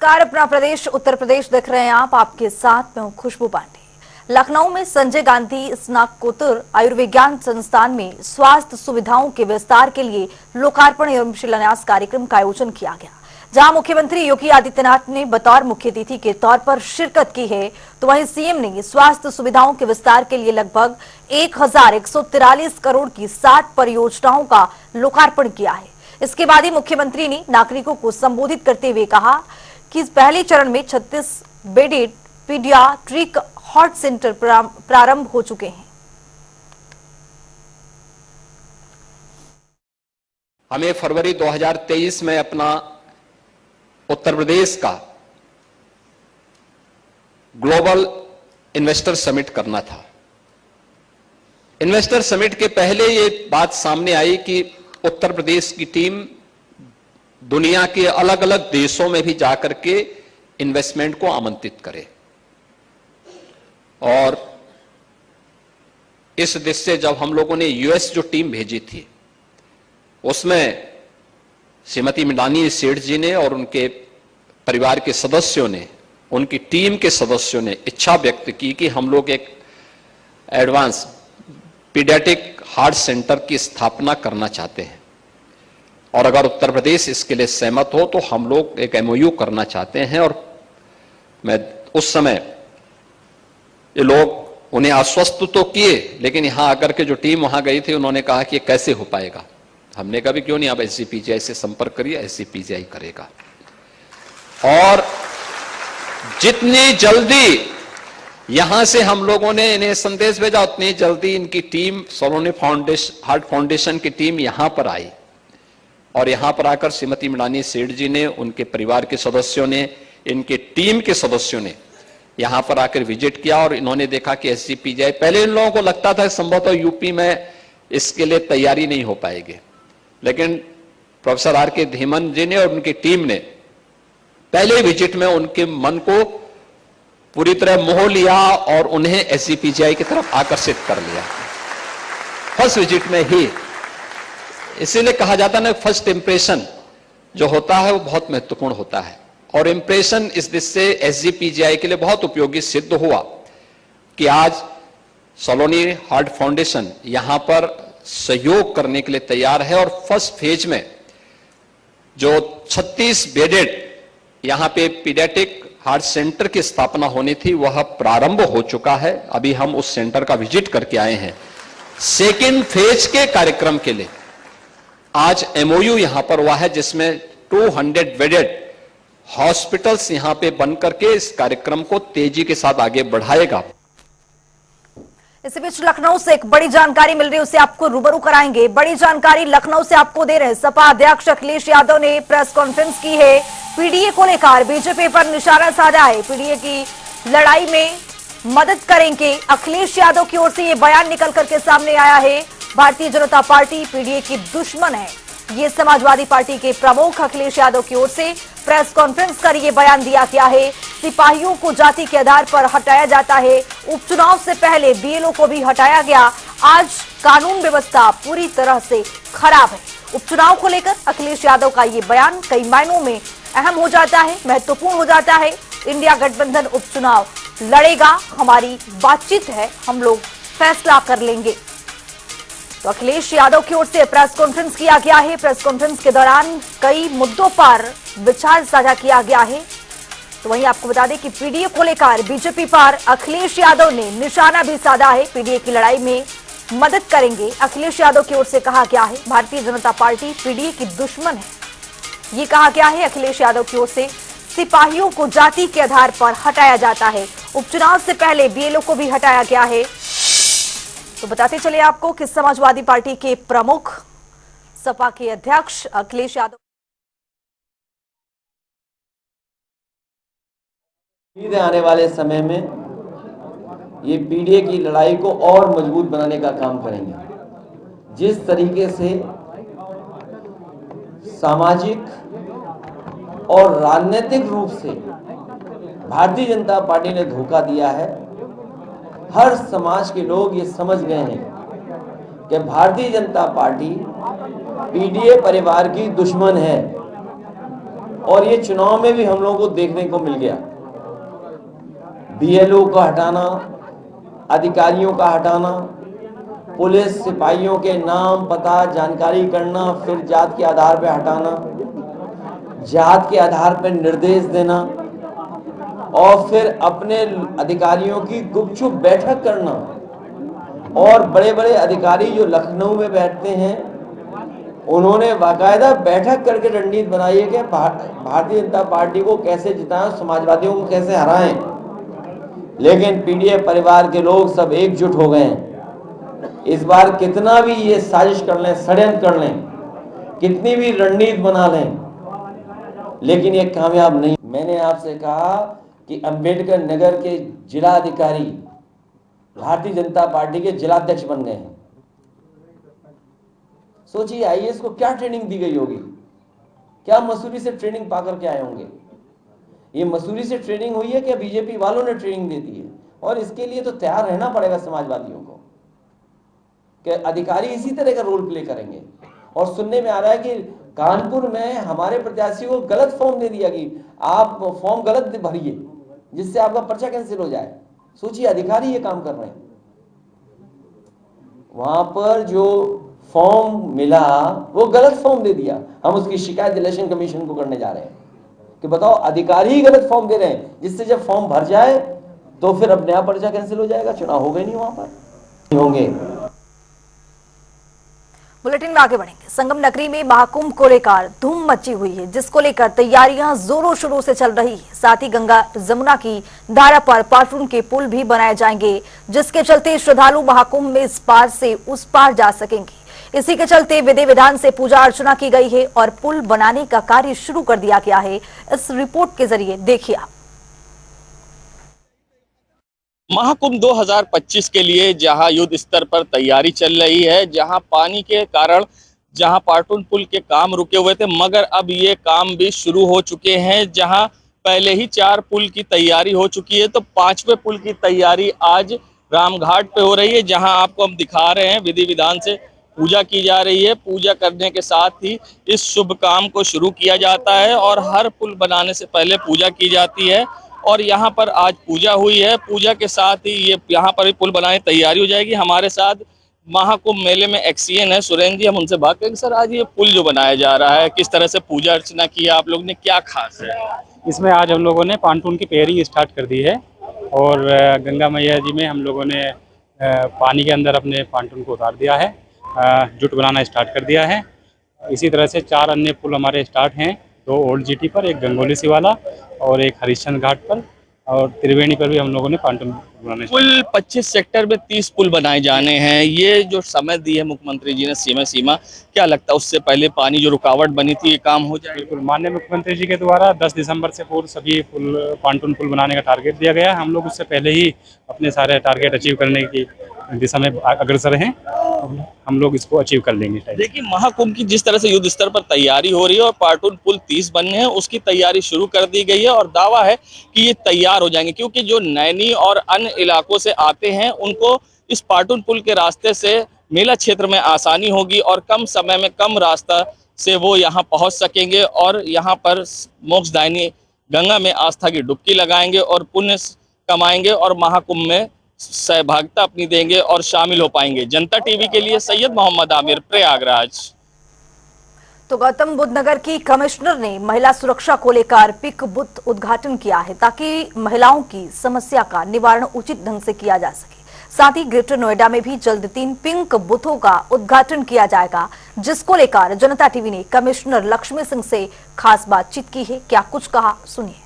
नमस्कार। अपना प्रदेश उत्तर प्रदेश देख रहे हैं आप। आपके साथ मैं हूं खुशबू पांडे। लखनऊ में संजय गांधी स्नातकोत्तर आयुर्विज्ञान संस्थान में स्वास्थ्य सुविधाओं के विस्तार के लिए लोकार्पण एवं शिलान्यास कार्यक्रम का आयोजन किया गया, जहां मुख्यमंत्री योगी आदित्यनाथ ने बतौर मुख्य अतिथि के तौर पर शिरकत की है, तो वहीं सीएम ने स्वास्थ्य सुविधाओं के विस्तार के लिए लगभग 1143 करोड़ की 60 परियोजनाओं का लोकार्पण किया है। इसके बाद ही मुख्यमंत्री ने नागरिकों को संबोधित करते हुए कहा कि पहले चरण में 36 बेडेड पीडियाट्रिक हार्ट सेंटर प्रारंभ हो चुके हैं। हमें फरवरी 2023 में अपना उत्तर प्रदेश का ग्लोबल इन्वेस्टर समिट करना था। इन्वेस्टर समिट के पहले ये बात सामने आई कि उत्तर प्रदेश की टीम दुनिया के अलग अलग देशों में भी जाकर के इन्वेस्टमेंट को आमंत्रित करे, और इस देश से जब हम लोगों ने यूएस जो टीम भेजी थी, उसमें श्रीमती मृणालिनी सेठ जी ने और उनके परिवार के सदस्यों ने, उनकी टीम के सदस्यों ने इच्छा व्यक्त की कि हम लोग एक एडवांस पीडियाट्रिक हार्ट सेंटर की स्थापना करना चाहते हैं, और अगर उत्तर प्रदेश इसके लिए सहमत हो तो हम लोग एक एमओयू करना चाहते हैं। और मैं उस समय ये लोग उन्हें आश्वस्त तो किए, लेकिन यहां आकर के जो टीम वहां गई थी उन्होंने कहा कि कैसे हो पाएगा। हमने कहा भी क्यों नहीं, आप एसजीपीजीआई से संपर्क करिए, एसजीपीजीआई करेगा। और जितनी जल्दी यहां से हम लोगों ने इन्हें संदेश भेजा, उतनी जल्दी इनकी टीम सलोनी हार्ट फाउंडेशन की टीम यहां पर आई, और यहां पर आकर श्रीमती मृणालिनी सेठ जी ने, उनके परिवार के सदस्यों ने, इनके टीम के सदस्यों ने यहां पर आकर विजिट किया, और इन्होंने देखा कि एसजीपीजीआई, पहले इन लोगों को लगता था संभवतः यूपी में इसके लिए तैयारी नहीं हो पाएगी, लेकिन प्रोफेसर आर के धीमन जी ने और उनकी टीम ने पहले विजिट में उनके मन को पूरी तरह मोह लिया और उन्हें एसजीपीजीआई की तरफ आकर्षित कर लिया फर्स्ट विजिट में ही। इसीलिए कहा जाता है ना, फर्स्ट इंप्रेशन जो होता है वो बहुत महत्वपूर्ण होता है, और इंप्रेशन इस दिश से एसजीपीजीआई के लिए बहुत उपयोगी सिद्ध हुआ कि आज सलोनी हार्ट फाउंडेशन यहां पर सहयोग करने के लिए तैयार है, और फर्स्ट फेज में जो 36 बेडेड यहां पे पीडियाट्रिक हार्ट सेंटर की स्थापना होनी थी वह प्रारंभ हो चुका है। अभी हम उस सेंटर का विजिट करके आए हैं। सेकेंड फेज के कार्यक्रम के लिए आज एमओयू यहां पर हुआ है, जिसमें 200 बेडेड हॉस्पिटल्स यहां पे बनकर के इस कार्यक्रम को तेजी के साथ आगे बढ़ाएगा। इसी बीच लखनऊ से एक बड़ी जानकारी मिल रही है, उसे आपको रूबरू कराएंगे। बड़ी जानकारी लखनऊ से आपको दे रहे हैं। सपा अध्यक्ष अखिलेश यादव ने प्रेस कॉन्फ्रेंस की है। पीडीए को लेकर बीजेपी पर निशाना साधा है। पीडीए की लड़ाई में मदद करेंगे अखिलेश यादव की ओर से ये बयान निकल करके सामने आया है। भारतीय जनता पार्टी पीडीए की दुश्मन है, ये समाजवादी पार्टी के प्रमुख अखिलेश यादव की ओर से प्रेस कॉन्फ्रेंस कर ये बयान दिया गया है। सिपाहियों को जाति के आधार पर हटाया जाता है। उपचुनाव से पहले बीएलओ को भी हटाया गया। आज कानून व्यवस्था पूरी तरह से खराब है। उपचुनाव को लेकर अखिलेश यादव का ये बयान कई मायनों में अहम हो जाता है, महत्वपूर्ण हो जाता है। इंडिया गठबंधन उपचुनाव लड़ेगा, हमारी बातचीत है, हम लोग फैसला कर लेंगे। तो अखिलेश यादव की ओर से प्रेस कॉन्फ्रेंस किया गया है। प्रेस कॉन्फ्रेंस के दौरान कई मुद्दों पर विचार साझा किया गया है। तो वहीं आपको बता दें कि पीडीए को लेकर बीजेपी पर अखिलेश यादव ने निशाना भी साधा है। पीडीए की लड़ाई में मदद करेंगे अखिलेश यादव की ओर से कहा गया है। भारतीय जनता पार्टी पीडीए की दुश्मन है, ये कहा गया है अखिलेश यादव की ओर से। सिपाहियों को जाति के आधार पर हटाया जाता है। उपचुनाव से पहले बीएलओ को भी हटाया गया है। तो बताते चले आपको कि समाजवादी पार्टी के प्रमुख सपा के अध्यक्ष अखिलेश यादव आने वाले समय में ये पीडीए की लड़ाई को और मजबूत बनाने का काम करेंगे। जिस तरीके से सामाजिक और राजनीतिक रूप से भारतीय जनता पार्टी ने धोखा दिया है, हर समाज के लोग ये समझ गए हैं कि भारतीय जनता पार्टी पीडीए परिवार की दुश्मन है। और ये चुनाव में भी हम लोगों को देखने को मिल गया। बीएलओ का हटाना, अधिकारियों का हटाना, पुलिस सिपाहियों के नाम पता जानकारी करना, फिर जात के आधार पर हटाना, जात के आधार पर निर्देश देना और फिर अपने अधिकारियों की गुपचुप बैठक करना। और बड़े बड़े अधिकारी जो लखनऊ में बैठते हैं, उन्होंने बाकायदा बैठक करके रणनीति बनाई है कि भारतीय जनता पार्टी को कैसे जिताएं, समाजवादियों को कैसे हराएं। लेकिन पीडीए परिवार के लोग सब एकजुट हो गए हैं। इस बार कितना भी ये साजिश कर लें, षड्यंत्र कर लें, कितनी भी रणनीति बना लें, लेकिन ये कामयाब नहीं। मैंने आपसे कहा कि अंबेडकर नगर के जिला अधिकारी भारतीय जनता पार्टी के जिलाध्यक्ष बन गए हैं। सोचिए आईएएस को क्या ट्रेनिंग दी गई होगी, क्या मसूरी से ट्रेनिंग पाकर के आए होंगे। ये मसूरी से ट्रेनिंग हुई है क्या बीजेपी वालों ने ट्रेनिंग दे दी है? और इसके लिए तो तैयार रहना पड़ेगा समाजवादियों को कि अधिकारी इसी तरह का रोल प्ले करेंगे। और सुनने में आ रहा है कि कानपुर में हमारे प्रत्याशी को गलत फॉर्म दे दिया कि आप फॉर्म गलत भरिए जिससे आपका पर्चा कैंसिल हो जाए। सोचिए अधिकारी ये काम कर रहे हैं। वहां पर जो फॉर्म मिला वो गलत फॉर्म दे दिया। हम उसकी शिकायत इलेक्शन कमीशन को करने जा रहे हैं कि बताओ अधिकारी ही गलत फॉर्म दे रहे हैं, जिससे जब फॉर्म भर जाए तो फिर अब नया पर्चा कैंसिल हो जाएगा, चुनाव हो गए नहीं, वहां पर होंगे। बुलेटिन में आगे बढ़ेंगे। संगम नगरी में महाकुंभ को लेकर धूम मची हुई है, जिसको लेकर तैयारियां जोरों शोरों से चल रही है। साथ ही गंगा जमुना की धारा पर पाटून के पुल भी बनाए जाएंगे, जिसके चलते श्रद्धालु महाकुंभ में इस पार से उस पार जा सकेंगे। इसी के चलते विधि विधान से पूजा अर्चना की गई है और पुल बनाने का कार्य शुरू कर दिया गया है। इस रिपोर्ट के जरिए देखिए आप। महाकुंभ 2025 के लिए जहां युद्ध स्तर पर तैयारी चल रही है, जहां पानी के कारण जहां पाटून पुल के काम रुके हुए थे, मगर अब ये काम भी शुरू हो चुके हैं। जहां पहले ही 4 पुल की तैयारी हो चुकी है, तो 5वें पुल की तैयारी आज रामघाट पे हो रही है, जहां आपको हम दिखा रहे हैं विधि विधान से पूजा की जा रही है। पूजा करने के साथ ही इस शुभ काम को शुरू किया जाता है और हर पुल बनाने से पहले पूजा की जाती है। और यहाँ पर आज पूजा हुई है। पूजा के साथ ही ये यहाँ पर भी पुल बनाने की तैयारी हो जाएगी। हमारे साथ महाकुंभ मेले में एक्सीएन है सुरेंद्र जी, हम उनसे बात करेंगे। सर, आज ये पुल जो बनाया जा रहा है, किस तरह से पूजा अर्चना की है आप लोग ने, क्या खास है इसमें? आज हम लोगों ने पांटून की पेयरिंग स्टार्ट कर दी है और गंगा मैया जी में हम लोगों ने पानी के अंदर अपने पांटून को उतार दिया है, जुट बनाना स्टार्ट कर दिया है। इसी तरह से 4 अन्य पुल हमारे स्टार्ट हैं, 2 ओल्ड जीटी पर, एक गंगोली सिवाला और एक हरिश्चंद्र घाट पर, और त्रिवेणी पर भी हम लोगों ने पांटून बनाने। कुल 25 सेक्टर में 30 पुल बनाए जाने हैं। ये जो समय दी है मुख्यमंत्री जी ने सीमा, क्या लगता है उससे पहले पानी जो रुकावट बनी थी ये काम हो जाए? बिल्कुल, माननीय मुख्यमंत्री जी के द्वारा 10 दिसंबर से पूर्व सभी पुल पांटून पुल बनाने का टारगेट दिया गया है। हम लोग उससे पहले ही अपने सारे टारगेट अचीव करने की दिशा में अग्रसर हैं। हम लोग इसको अचीव कर लेंगे। देखिए, महाकुंभ की जिस तरह से युद्ध स्तर पर तैयारी हो रही है और पाटून पुल 30 बनने हैं, उसकी तैयारी शुरू कर दी गई है और दावा है कि ये तैयार हो जाएंगे, क्योंकि जो नैनी और अन्य इलाकों से आते हैं उनको इस पाटून पुल के रास्ते से मेला क्षेत्र में आसानी होगी और कम समय में कम रास्ता से वो यहाँ पहुँच सकेंगे और यहाँ पर मोक्षदायिनी गंगा में आस्था की डुबकी लगाएंगे और पुण्य कमाएंगे और महाकुंभ में सहभागिता अपनी देंगे और शामिल हो पाएंगे। जनता टीवी के लिए सैयद मोहम्मद आमिर, प्रयागराज। तो गौतम बुद्ध नगर की कमिश्नर ने महिला सुरक्षा को लेकर पिंक बूथ उद्घाटन किया है, ताकि महिलाओं की समस्या का निवारण उचित ढंग से किया जा सके। साथ ही ग्रेटर नोएडा में भी जल्द 3 पिंक बूथों का उद्घाटन किया जाएगा, जिसको लेकर जनता टीवी ने कमिश्नर लक्ष्मी सिंह से खास बातचीत की है। क्या कुछ कहा, सुनिए।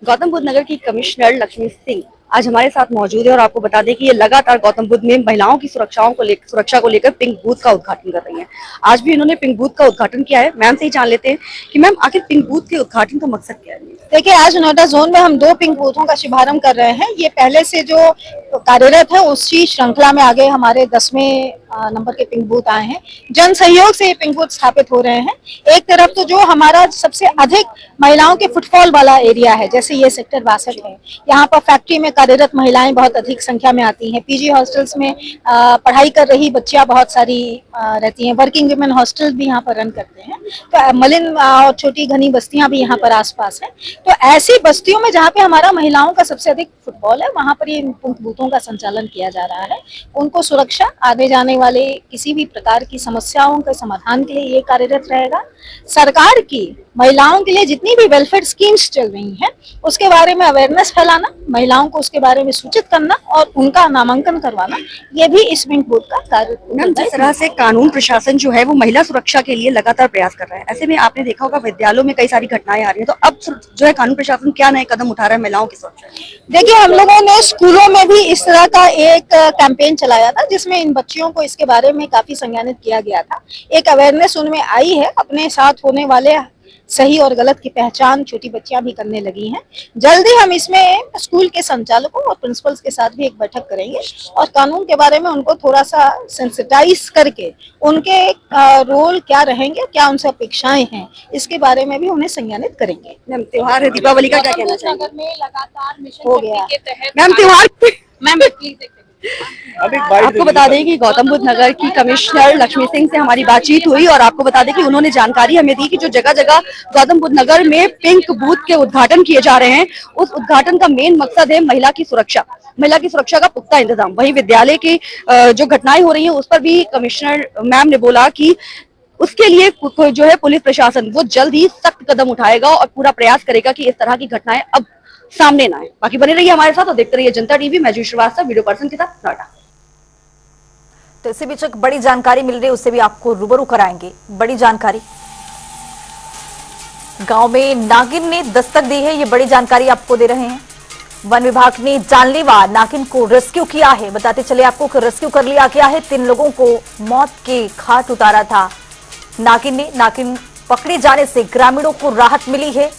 गौतम बुद्ध नगर की कमिश्नर लक्ष्मी सिंह आज हमारे साथ मौजूद है और आपको बता दें कि ये लगातार गौतम बुद्ध में महिलाओं की सुरक्षा को लेकर पिंक बूथ का उद्घाटन कर रही हैं। आज भी इन्होंने पिंक बूथ का उद्घाटन किया है। मैम से ही जान लेते हैं कि मैम आखिर पिंक बूथ के उद्घाटन का मकसद क्या है? देखिए, आज नोएडा जोन में हम 2 पिंक बूथों का शुभारंभ कर रहे हैं। ये पहले से जो कार्यरत है उसी श्रृंखला में आगे हमारे 10वें नंबर के पिंक बूथ आए हैं। जन सहयोग से ये पिंक बूथ स्थापित हो रहे हैं। एक तरफ तो जो हमारा सबसे अधिक महिलाओं के फुटफॉल वाला एरिया है, जैसे ये सेक्टर 62 है, यहाँ पर फैक्ट्री में कार्यरत महिलाएं बहुत अधिक संख्या में आती हैं। पीजी हॉस्टल्स में पढ़ाई कर रही बच्चियां बहुत सारी रहती हैं। वर्किंग वुमेन हॉस्टल भी यहाँ पर रन करते हैं। तो मलिन और छोटी घनी बस्तियां भी यहाँ पर आसपास हैं। तो ऐसी बस्तियों में जहाँ पे हमारा महिलाओं का सबसे अधिक फुटफॉल है, वहाँ पर ये पिंक बूथों का संचालन किया जा रहा है। उनको सुरक्षा, आने जाने वाले किसी भी प्रकार की समस्याओं के समाधान के लिए ये कार्यरत रहेगा। सरकार की महिलाओं के लिए जितनी भी वेलफेयर स्कीम्स चल रही हैं, उसके बारे में अवेयरनेस फैलाना, महिलाओं को उसके बारे में सूचित करना और उनका नामांकन करवाना, ये भी इस पिंक बूथ का कार्य। मैम, जिस तरह से कानून प्रशासन जो है वो महिला सुरक्षा के लिए लगातार प्रयास कर रहा है, ऐसे में आपने देखा होगा विद्यालयों में कई सारी घटनाएं आ रही हैं, तो अब जो है कानून प्रशासन क्या नए कदम उठा रहा है महिलाओं की सुरक्षा? देखिए, हम लोगों ने स्कूलों में भी इस तरह का एक कैंपेन चलाया था, जिसमें इन बच्चियों को इसके बारे में काफी संज्ञानित किया गया था। एक अवेयरनेस उनमें आई है। अपने साथ होने वाले सही और गलत की पहचान छोटी बच्चियां भी करने लगी हैं। जल्दी हम इसमें स्कूल के संचालकों और प्रिंसिपल्स के साथ भी एक बैठक करेंगे और कानून के बारे में उनको थोड़ा सा सेंसिटाइज करके उनके रोल क्या रहेंगे, क्या उनसे अपेक्षाएं हैं, इसके बारे में भी उन्हें संज्ञानित करेंगे। मैम, त्योहार है दीपावली का, क्या कहना चाहिए? में लगातार मिशन हो गया मैम, त्योहार मैम प्लीज आपको बता दें कि गौतम बुद्ध नगर की कमिश्नर लक्ष्मी सिंह से हमारी बातचीत हुई और आपको बता दें कि उन्होंने जानकारी हमें दी कि जो जगह जगह गौतम बुद्ध नगर में पिंक बूथ के उद्घाटन किए जा रहे हैं, उस उद्घाटन का मेन मकसद है महिला की सुरक्षा का पुख्ता इंतजाम। वहीं विद्यालय की जो घटनाएं हो रही है उस पर भी कमिश्नर मैम ने बोला कि उसके लिए जो है पुलिस प्रशासन वो जल्द ही सख्त कदम उठाएगा और पूरा प्रयास करेगा कि इस तरह की घटनाएं अब सामने ना आए। बाकी बने रहिए हमारे साथ और देखते रहिए जनता टीवी। मैं जूही श्रीवास्तव, वीडियो पर्सन के साथ नोएडा। तो इसी बीच एक बड़ी जानकारी मिल रही है, उससे भी आपको रूबरू कराएंगे। बड़ी जानकारी, गांव में नागिन ने दस्तक दी है, ये बड़ी जानकारी आपको दे रहे हैं। वन विभाग ने जानलेवा नागिन को रेस्क्यू किया है। बताते चले आपको कि रेस्क्यू कर लिया गया है। 3 लोगों को मौत के घाट उतारा था नागिन ने। नागिन पकड़े जाने से ग्रामीणों को राहत मिली है।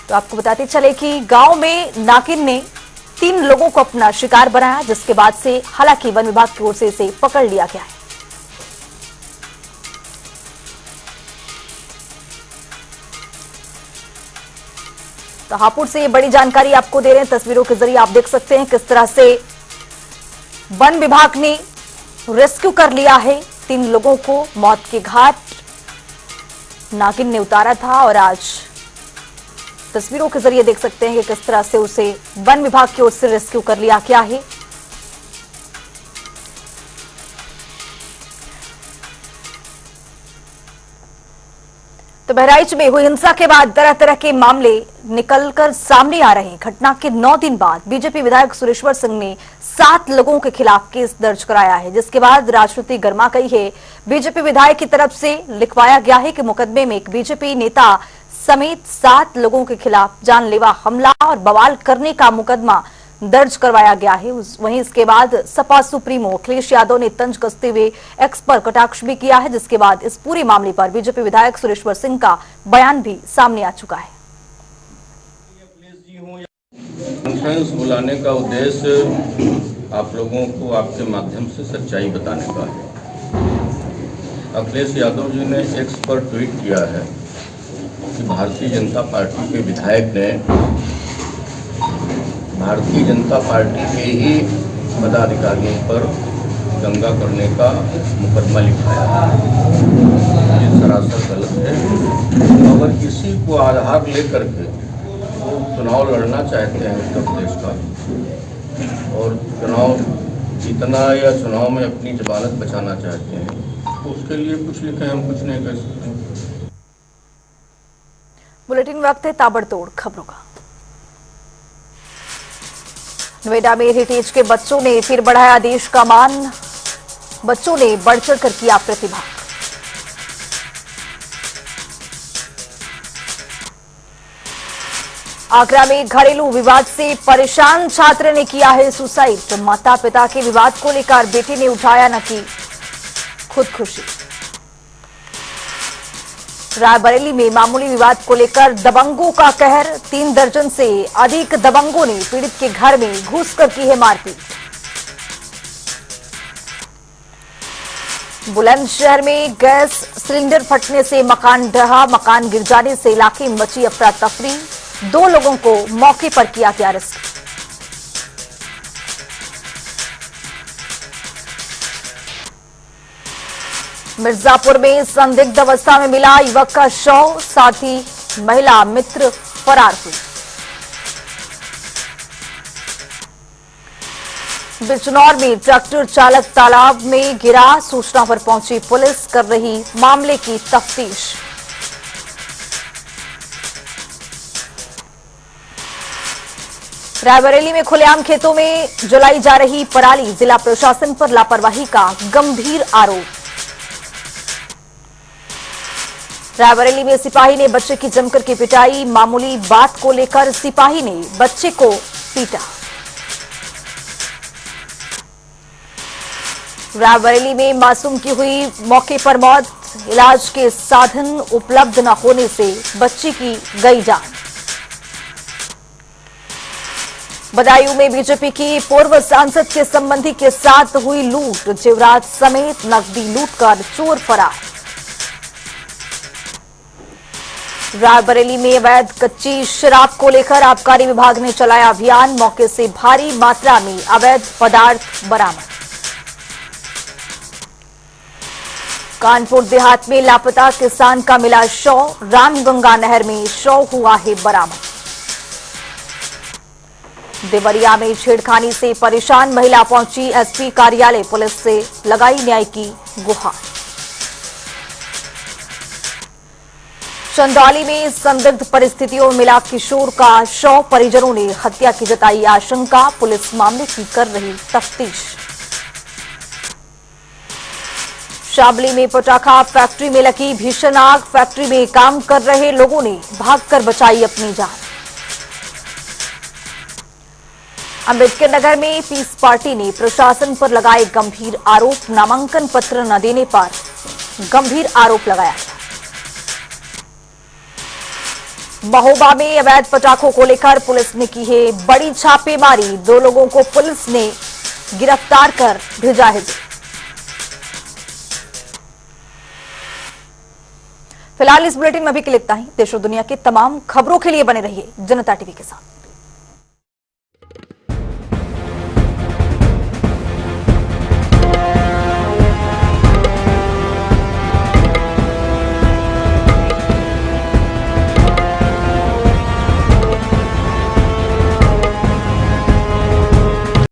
तो आपको बताते चले कि गांव में नागिन ने 3 लोगों को अपना शिकार बनाया, जिसके बाद से हालांकि वन विभाग की ओर से इसे पकड़ लिया गया है। तो हापुड़ से ये बड़ी जानकारी आपको दे रहे हैं। तस्वीरों के जरिए आप देख सकते हैं किस तरह से वन विभाग ने रेस्क्यू कर लिया है 3 लोगों को। मौत के घाट नागिन ने उतारा था और आज तस्वीरों के जरिए देख सकते हैं कि किस तरह से उसे वन विभाग की ओर से रेस्क्यू कर लिया गया है। तो बहराइच में हुई हिंसा के बाद तरह तरह के मामले निकलकर सामने आ रहे हैं। घटना के 9 दिन बाद बीजेपी विधायक सुरेश्वर सिंह ने 7 लोगों के खिलाफ केस दर्ज कराया है, जिसके बाद राजनीति गर्मा गई है। बीजेपी विधायक की तरफ से लिखवाया गया है कि मुकदमे में एक बीजेपी नेता समेत 7 लोगों के खिलाफ जानलेवा हमला और बवाल करने का मुकदमा दर्ज करवाया गया है। वहीं इसके बाद सपा सुप्रीमो अखिलेश यादव ने तंज कसते हुए एक्स पर कटाक्ष भी किया है, जिसके बाद इस पूरे मामले पर बीजेपी विधायक सुरेश्वर सिंह का बयान भी सामने आ चुका है। कॉन्फ्रेंस बुलाने का उद्देश्य आप लोगों को आपके माध्यम से सच्चाई बताने का है। अखिलेश यादव जी ने एक्स पर ट्वीट किया है कि भारतीय जनता पार्टी के विधायक ने भारतीय जनता पार्टी के ही पदाधिकारियों पर दंगा करने का मुकदमा लिखाया है। ये सरासर गलत है। अगर किसी को आधार लेकर के वो चुनाव लड़ना चाहते हैं उत्तर प्रदेश का और चुनाव जीतना या चुनाव में अपनी जमानत बचाना चाहते हैं, तो उसके लिए कुछ लिखे, हम कुछ नहीं कर सकते। बुलेटिन वक्त है ताबड़तोड़ खबरों का। नोएडा में हेरिटेज के बच्चों ने फिर बढ़ाया देश का मान। बच्चों ने बढ़ चढ़कर किया प्रतिभा। आगरा में घरेलू विवाद से परेशान छात्र ने किया है सुसाइड। माता पिता के विवाद को लेकर बेटे ने उठाया न की खुदकुशी। रायबरेली में मामूली विवाद को लेकर दबंगों का कहर। 3 दर्जन से अधिक दबंगों ने पीड़ित के घर में घुसकर की है मारपीट। बुलंदशहर में गैस सिलेंडर फटने से मकान ढहा, मकान गिर जाने से इलाके में मची अफरा तफरी। 2 लोगों को मौके पर किया गया अरेस्ट। मिर्जापुर में संदिग्ध अवस्था में मिला युवक का शव, साथ ही महिला मित्र फरार हुई। बिजनौर में ट्रैक्टर चालक तालाब में गिरा, सूचना पर पहुंची पुलिस कर रही मामले की तफ्तीश। रायबरेली में खुलेआम खेतों में जलाई जा रही पराली, जिला प्रशासन पर लापरवाही का गंभीर आरोप। रायबरेली में सिपाही ने बच्चे की जमकर की पिटाई, मामूली बात को लेकर सिपाही ने बच्चे को पीटा। रायबरेली में मासूम की हुई मौके पर मौत, इलाज के साधन उपलब्ध न होने से बच्ची की गई जान। बदायूं में बीजेपी की पूर्व सांसद के संबंधी के साथ हुई लूट, जेवरात समेत नकदी लूटकर चोर फरार। रायबरेली में अवैध कच्ची शराब को लेकर आबकारी विभाग ने चलाया अभियान, मौके से भारी मात्रा में अवैध पदार्थ बरामद। कानपुर देहात में लापता किसान का मिला शव, रामगंगा नहर में शव हुआ है बरामद। देवरिया में छेड़खानी से परेशान महिला पहुंची एसपी कार्यालय, पुलिस से लगाई न्याय की गुहार। चंदौली में संदिग्ध परिस्थितियों में मिला किशोर का शव, परिजनों ने हत्या की जताई आशंका, पुलिस मामले की कर रही तफ्तीश। शाबली में पटाखा फैक्ट्री में लगी भीषण आग, फैक्ट्री में काम कर रहे लोगों ने भागकर बचाई अपनी जान। अंबेडकर नगर में पीस पार्टी ने प्रशासन पर लगाए गंभीर आरोप, नामांकन पत्र न देने पर गंभीर आरोप लगाया। महोबा में अवैध पटाखों को लेकर पुलिस ने की है बड़ी छापेमारी, 2 लोगों को पुलिस ने गिरफ्तार कर भेजा है। फिलहाल इस बुलेटिन में अभी के लिए इतना ही। देश और दुनिया की तमाम खबरों के लिए बने रहिए जनता टीवी के साथ।